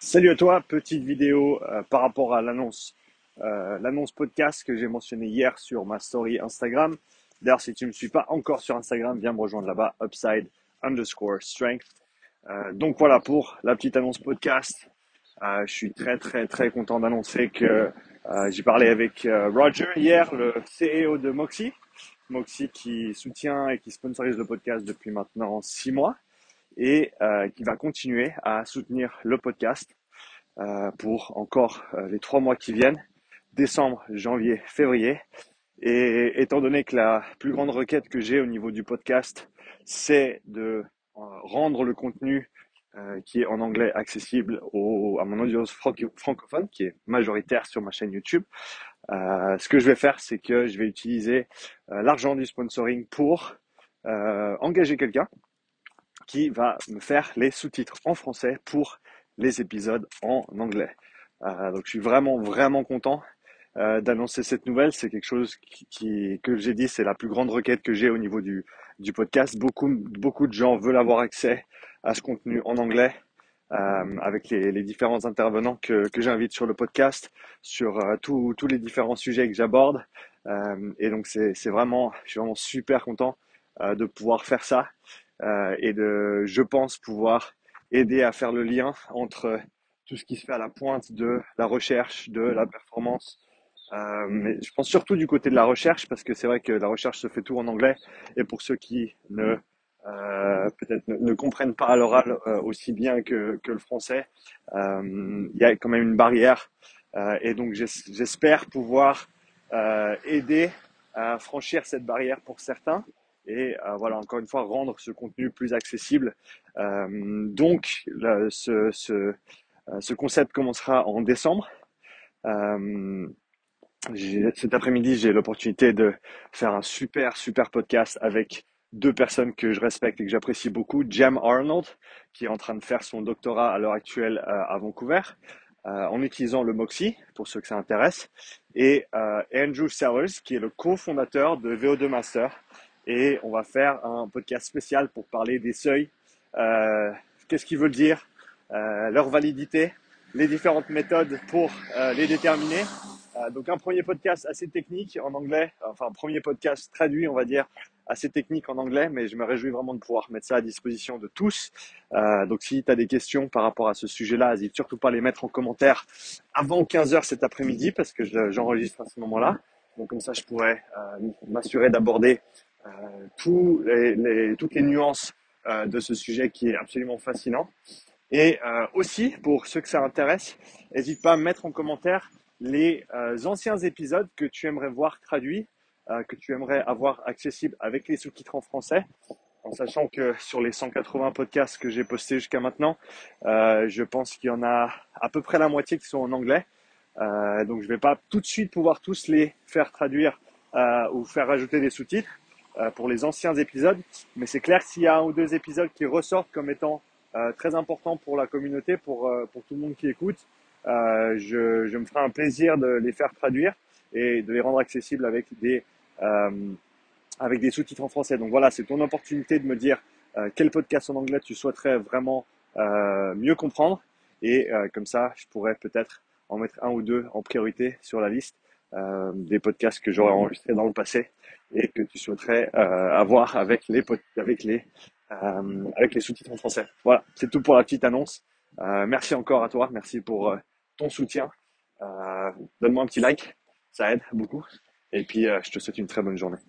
Salut à toi, petite vidéo par rapport à l'annonce podcast que j'ai mentionné hier sur ma story Instagram. D'ailleurs, si tu ne me suis pas encore sur Instagram, viens me rejoindre là-bas, upside_strength. Donc voilà pour la petite annonce podcast. Je suis très très très content d'annoncer que j'ai parlé avec Roger hier, le CEO de Moxie. Moxie qui soutient et qui sponsorise le podcast depuis maintenant 6 mois et qui va continuer à soutenir le podcast pour encore les 3 mois qui viennent, décembre, janvier, février. Et étant donné que la plus grande requête que j'ai au niveau du podcast, c'est de rendre le contenu qui est en anglais accessible à mon audience francophone, qui est majoritaire sur ma chaîne YouTube. Ce que je vais faire, c'est que je vais utiliser l'argent du sponsoring pour engager quelqu'un qui va me faire les sous-titres en français pour les épisodes en anglais. Donc je suis vraiment vraiment content d'annoncer cette nouvelle. C'est quelque chose que j'ai dit, c'est la plus grande requête que j'ai au niveau du podcast. Beaucoup de gens veulent avoir accès à ce contenu en anglais. Avec les différents intervenants que j'invite sur le podcast, sur tous les différents sujets que j'aborde. Et donc je suis vraiment super content de pouvoir faire ça et je pense pouvoir aider à faire le lien entre tout ce qui se fait à la pointe de la recherche, de la performance. Mais je pense surtout du côté de la recherche, parce que c'est vrai que la recherche se fait tout en anglais. Et pour ceux qui peut-être ne comprennent pas à l'oral aussi bien que le français, il y a quand même une barrière. Et donc j'espère pouvoir aider à franchir cette barrière pour certains et voilà, encore une fois, rendre ce contenu plus accessible. Donc, ce concept commencera en décembre. Euh, Cet après-midi, j'ai l'opportunité de faire un super podcast avec deux personnes que je respecte et que j'apprécie beaucoup. Jem Arnold, qui est en train de faire son doctorat à l'heure actuelle à Vancouver, en utilisant le Moxie, pour ceux que ça intéresse, et Andrew Sellers, qui est le cofondateur de VO2 Master. Et on va faire un podcast spécial pour parler des seuils, qu'est-ce qu'ils veulent dire, leur validité, les différentes méthodes pour les déterminer. Donc un premier podcast assez technique en anglais, enfin un premier podcast traduit, on va dire, assez technique en anglais, mais je me réjouis vraiment de pouvoir mettre ça à disposition de tous. Donc si tu as des questions par rapport à ce sujet-là, n'hésite surtout pas à les mettre en commentaire avant 15h cet après-midi, parce que j'enregistre à ce moment-là. Donc comme ça, je pourrais m'assurer d'aborder toutes les nuances de ce sujet qui est absolument fascinant. Et aussi, pour ceux que ça intéresse, n'hésite pas à mettre en commentaire les anciens épisodes que tu aimerais voir traduits, que tu aimerais avoir accessibles avec les sous-titres en français, en sachant que sur les 180 podcasts que j'ai postés jusqu'à maintenant, je pense qu'il y en a à peu près la moitié qui sont en anglais. Donc je ne vais pas tout de suite pouvoir tous les faire traduire ou faire rajouter des sous-titres pour les anciens épisodes, mais c'est clair que s'il y a un ou deux épisodes qui ressortent comme étant très importants pour la communauté, pour tout le monde qui écoute, je me ferai un plaisir de les faire traduire et de les rendre accessibles euh, avec des sous-titres en français. Donc voilà, c'est ton opportunité de me dire quel podcast en anglais tu souhaiterais vraiment mieux comprendre. Et comme ça, je pourrais peut-être en mettre un ou deux en priorité sur la liste des podcasts que j'aurais enregistrés dans le passé et que tu souhaiterais avoir avec les sous-titres en français. Voilà, c'est tout pour la petite annonce. Merci encore à toi, merci pour ton soutien. Donne-moi un petit like, ça aide beaucoup. Et puis, je te souhaite une très bonne journée.